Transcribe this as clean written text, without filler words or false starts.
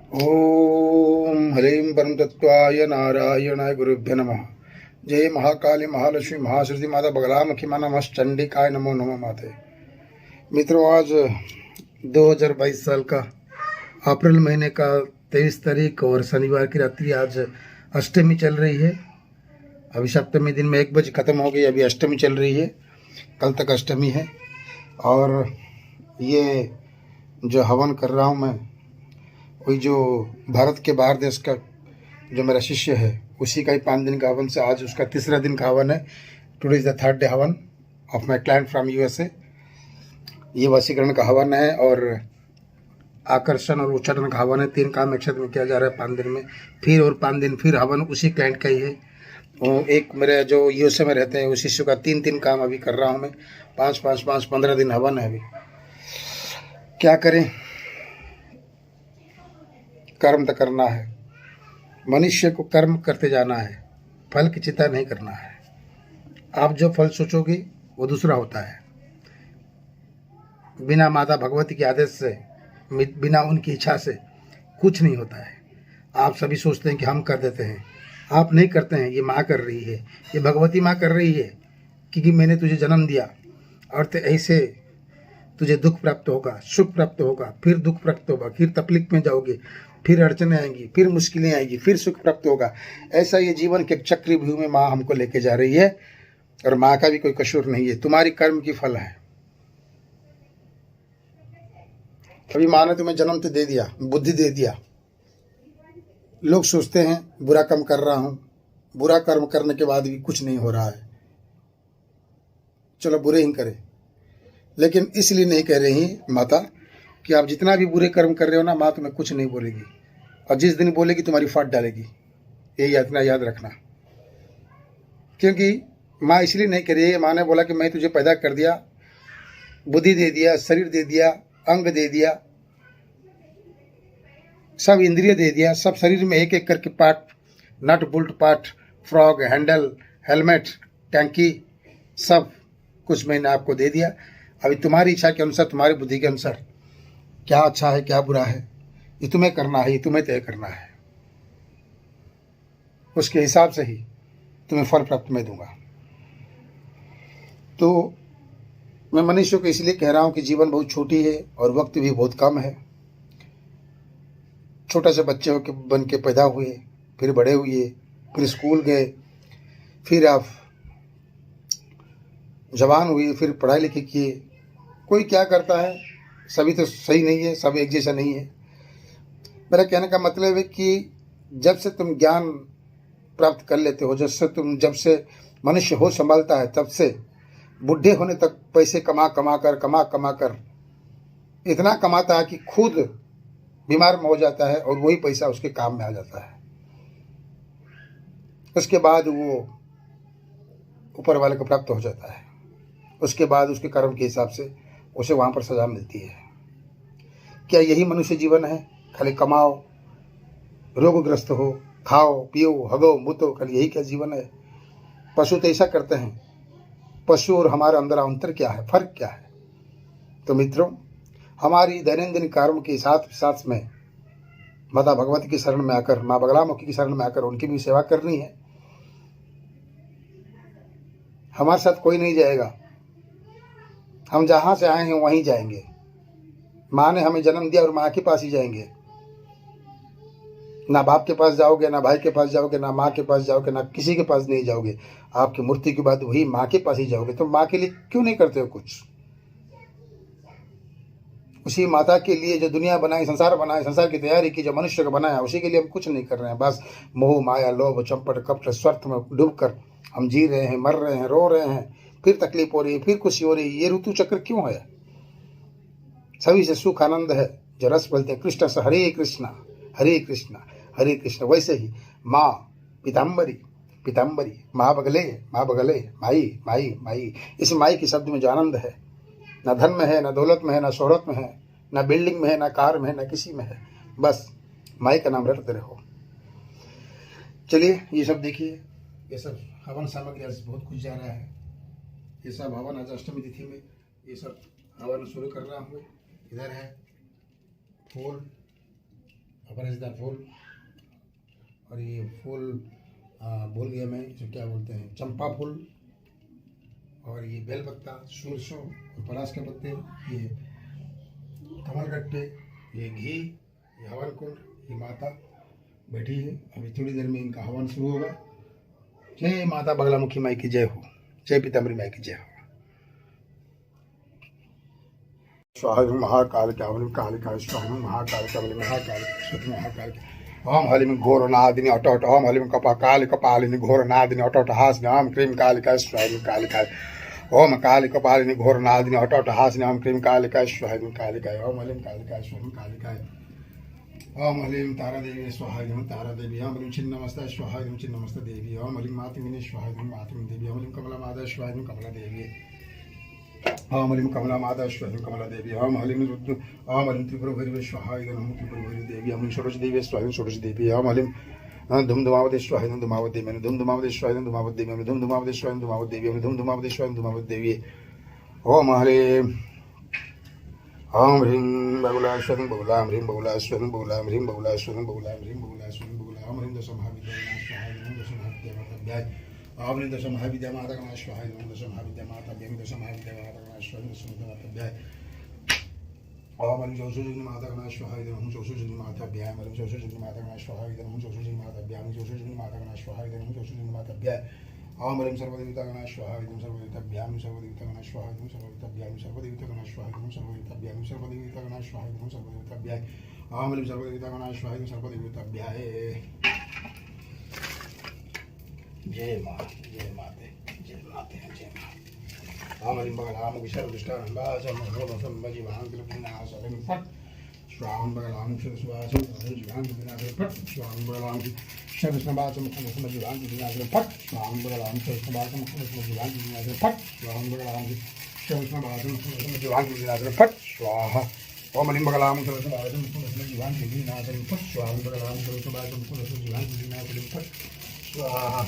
ओम हरीं परम तत्वाय नारायणाय गुरुभ्य नमः। जय महाकाली महालक्ष्मी महासरस्वती माता बगलामुखी माँ नमः चंडिकाय नमो नमः माते। मित्रों, आज 2022 साल का अप्रैल महीने का 23 तारीख और शनिवार की रात्रि आज अष्टमी चल रही है। अभी सप्तमी दिन में 1 बजे ख़त्म हो गई, अभी अष्टमी चल रही है, कल तक अष्टमी है। और ये जो हवन कर रहा हूँ मैं, वही जो भारत के बाहर देश का जो मेरा शिष्य है उसी का ही 5 दिन का हवन से आज उसका तीसरा दिन का हवन है। Today is the 3rd day havan of my client from USA. ये वशीकरण का हवन है और आकर्षण और उच्चारण का हवन है। 3 काम एक साथ में किया जा रहा है 5 दिन में। फिर और 5 दिन फिर हवन उसी क्लाइंट का ही है। और एक मेरे जो यूएसए में रहते हैं उस शिष्य का 3 काम अभी कर रहा हूँ मैं। 5 15 दिन हवन है। अभी क्या करें, कर्म तो करना है। मनुष्य को कर्म करते जाना है, फल की चिंता नहीं करना है। आप जो फल सोचोगे वो दूसरा होता है। बिना माता भगवती के आदेश से, बिना उनकी इच्छा से कुछ नहीं होता है। आप सभी सोचते हैं कि हम कर देते हैं, आप नहीं करते हैं। ये माँ कर रही है, ये भगवती माँ कर रही है, क्योंकि मैंने तुझे जन्म दिया और तो ऐसे तुझे दुख प्राप्त होगा, सुख प्राप्त होगा, फिर दुख प्राप्त होगा, फिर तकलीफ में जाओगे, फिर अड़चने आएंगी, फिर मुश्किलें आएंगी, फिर सुख प्राप्त होगा। ऐसा ये जीवन के चक्रव्यूह में माँ हमको लेके जा रही है और माँ का भी कोई कसूर नहीं है। तुम्हारी कर्म की फल है। अभी माँ ने तुम्हें जन्म तो दे दिया, बुद्धि दे दिया। लोग सोचते हैं बुरा कर्म कर रहा हूँ, बुरा कर्म करने के बाद भी कुछ नहीं हो रहा है, चलो बुरे ही करें। लेकिन इसलिए नहीं कह रही माता कि आप जितना भी बुरे कर्म कर रहे हो ना, माँ तुम्हें कुछ नहीं बोलेगी, और जिस दिन बोलेगी तुम्हारी फाट डालेगी। ये इतना याद रखना। क्योंकि माँ इसलिए नहीं कर रही है, माँ ने बोला कि मैं तुझे पैदा कर दिया, बुद्धि दे दिया, शरीर दे दिया, अंग दे दिया, सब इंद्रिय दे दिया, सब शरीर में एक एक करके part, nut bolt part, frog, handle, helmet, टैंकी, सब कुछ मैंने आपको दे दिया। अभी तुम्हारी इच्छा के अनुसार, तुम्हारी बुद्धि के अनुसार क्या अच्छा है क्या बुरा है ये तुम्हें करना है, ये तुम्हें तय करना है। उसके हिसाब से ही तुम्हें फल प्राप्त मैं दूंगा। तो मैं मनुष्य को इसलिए कह रहा हूं कि जीवन बहुत छोटी है और वक्त भी बहुत कम है। छोटे से बच्चे के बन के पैदा हुए, फिर बड़े हुए, फिर स्कूल गए, फिर आप जवान हुए, फिर पढ़ाई लिखाई किए। कोई क्या करता है, सभी तो सही नहीं है, सब एक जैसा नहीं है। मेरा कहने का मतलब है कि जब से तुम ज्ञान प्राप्त कर लेते हो, जब से मनुष्य हो संभालता है, तब से बुढ़े होने तक पैसे कमा कमा कर इतना कमाता है कि खुद बीमार हो जाता है और वही पैसा उसके काम में आ जाता है। उसके बाद वो ऊपर वाले को प्राप्त हो जाता है। उसके बाद उसके कर्म के हिसाब से उसे वहाँ पर सजा मिलती है। क्या यही मनुष्य जीवन है? खाली कमाओ, रोगग्रस्त हो, खाओ पियो, हगो मुतो, खाली यही क्या जीवन है? पशु तो ऐसा करते हैं। पशु और हमारे अंदर अंतर क्या है, फर्क क्या है? तो मित्रों, हमारी दैनंदिन कर्म के साथ साथ में माता भगवती की शरण में आकर, माँ बगलामुखी की शरण में आकर उनकी भी सेवा करनी है। हमारे साथ कोई नहीं जाएगा, हम जहाँ से आए हैं वहीं जाएंगे। माँ ने हमें जन्म दिया और माँ के पास ही जाएंगे। ना बाप के पास जाओगे, ना भाई के पास जाओगे, ना माँ के पास जाओगे, ना किसी के पास नहीं जाओगे। आपकी मृत्यु के बाद वही माँ के पास ही जाओगे। तो माँ के लिए क्यों नहीं करते हो कुछ? उसी माता के लिए जो दुनिया बनाई, संसार बनाए, संसार की तैयारी की, जो मनुष्य को बनाया, उसी के लिए हम कुछ नहीं कर रहे हैं। बस मोह माया लोभ चंपट कपट स्वार्थ में डूब कर हम जी रहे हैं, मर रहे हैं, रो रहे हैं, फिर तकलीफ हो रही है, फिर खुशी हो रही है। ये ऋतु चक्र क्यों है? सभी से सुख आनंद है। जो रस बोलते हैं कृष्ण से हरे कृष्णा हरे कृष्णा हरे कृष्ण, वैसे ही माँ पीताम्बरी पीताम्बरी, माँ बगले माई माई माई। इस माई के शब्द में जो आनंद है, ना धन में है, ना दौलत में है, ना शोहरत में है, ना बिल्डिंग में है, ना कार में है, ना किसी में है। बस माई का नाम रटते रहो। चलिए ये सब देखिए, ये सब हवन सामग्री आज बहुत कुछ जा रहा है। ये सब हवन आज अष्टमी तिथि में ये सब हवन शुरू कर रहा हूँ। इधर है फूल, अपराजिता फूल, और ये फूल भूल गया मैं जो क्या बोलते हैं, चंपा फूल, और ये बेलपत्ता, सरसों और पलाश के पत्ते, ये कमलगट्टे, ये घी, ये हवन कुंड, ये माता बैठी है। अभी थोड़ी देर में इनका हवन शुरू होगा। जय माता बगलामुखी माई की जय हो, जय पीताम्बरी माई की जय हो। स्वाहा महाकाल कावली कालिका स्वाहा महाकाल कावली महाकाल स्वती महाकाल। ओम हलिम घोर नादिनी अट अट, ओम हलिम कपा काल कपालिनी घोर नादिनी अट अट हासिनी, ओम क्रीम कालिका स्वाहा कालिका, ओम काली कपालिनी घोर नादिनी अट अट हासिनी, ओम क्रीम कालिका स्वाहा कालिका, ओम हलिम कालिका स्वाहा कालिका, ओम हलिम तारा देवी स्वाहा तारा देवी, ओम हलिम छिन्नमस्ता स्वाहा छिन्नमस्ता देवी, ओम हलिम मातृमिनी स्वाहा मातृमिनी देवी, ओम हलिम कमला माता स्वाहा कमला देवी, ओम हलिम कमला माता स्वाहा कमला देवी, ओम हलिम त्रिपुर भैरवी स्वाहा ओम त्रिपुर भैरवी देवी, ओम षोडश देवी स्वाहा षोडश देवी, ओम हलिम धूमधुमावती स्वाहा धूमावती देवी, धूमधुमावती स्वाहा धूमावती देवी, धूमधुमावती स्वाहा धूमावती देवी, धूमधुमावती स्वाहा धूमावती देवी, ओम हलिम ओम ह्रीं बगुलाश्वं बगुलां ह्रीं बगुलाश्वं बगुलां ह्रीं बगुलाश्वं बगुलां ह्रीं बगुलाश्वं बगुलां, ओम ह्रीं दशमहाविद्या स्वाहा दशमहाविद्या, ओम ह्रीं दशमहाविद्या माता गणा स्वाहा दशमहाविद्या माता व्यं दशमहाविद्या माता गणा स्वाहा दशमहाविद्या, ओम ह्रीं चौसुजिनी माता गणा स्वाहा ओम चौसुजिनी माता व्यं, ह्रीं चौसुजिनी माता गणा स्वाहा ओम चौसुजिनी माता व्यं, चौसुजिनी माता गणा स्वाहा ओम चौसुजिनी माता व्यं, ओम ह्रीं सर्वदेवता गणा स्वाहा सर्वदेवता व्यं, सर्वदेवता गणा स्वाहा सर्वदेवता व्यं, सर्वदेवता गणा स्वाहा सर्वदेवता व्यं, सर्वदेवता गणा स्वाहा सर्वदेवता व्यं, ओम ह्रीं सर्वदेवता गणा स्वाहा सर्वदेवता व्यं। जय माँ, जय माते, जय माते, जय माँ। ओम ह्रीं बगलाम विशर्वदुष्टानं वासं भगवतं भजिवाहं कृपणासं फट् स्वाहं बगलाम विशर्वसुवासं भजिवाहं कृपणासं फट् स्वाहं बगलाम शरस्नवासं मुखं भजिवाहं कृपणासं फट् स्वाहं बगलाम शरस्नवासं मुखं भजिवाहं कृपणासं फट् स्वाहं बगलाम शरस्नवासं मुखं भजिवाहं कृपणासं फट् स्वाहा। ओम ह्रीं बगलाम शरस्नवासं मुखं भजिवाहं कृपणासं फट् स्वाहं बगलाम शरस्नवासं मुखं भजिवाहं कृपणासं फट् स्वाहा।